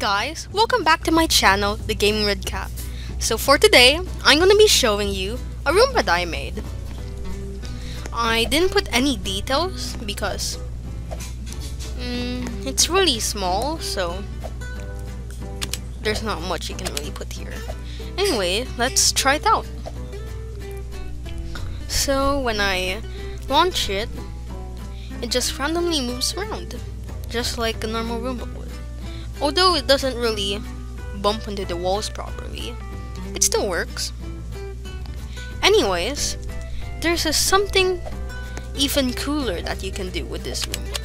guys, welcome back to my channel, TheGamingRedCat. So for today, I'm gonna be showing you a Roomba that I made. I didn't put any details because it's really small, so there's not much you can really put here. Anyway, let's try it out. So when I launch it, it just randomly moves around, just like a normal Roomba would. Although it doesn't really bump into the walls properly, it still works. Anyways, there's something even cooler that you can do with this Roomba.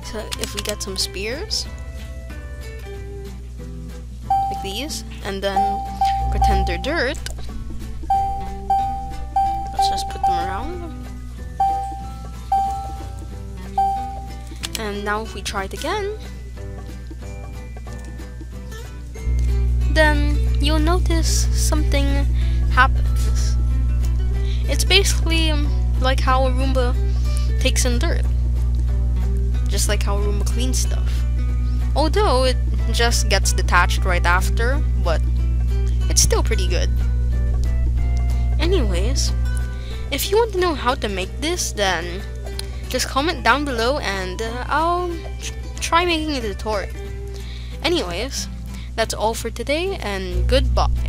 So if we get some spears, like these, and then pretend they're dirt, let's just put them around. And now if we try it again, then you'll notice something happens. It's basically like how a Roomba takes in dirt. Just like how a Roomba cleans stuff. Although it just gets detached right after, but it's still pretty good. Anyways, if you want to know how to make this, then just comment down below and I'll try making a tutorial. Anyways, that's all for today and goodbye.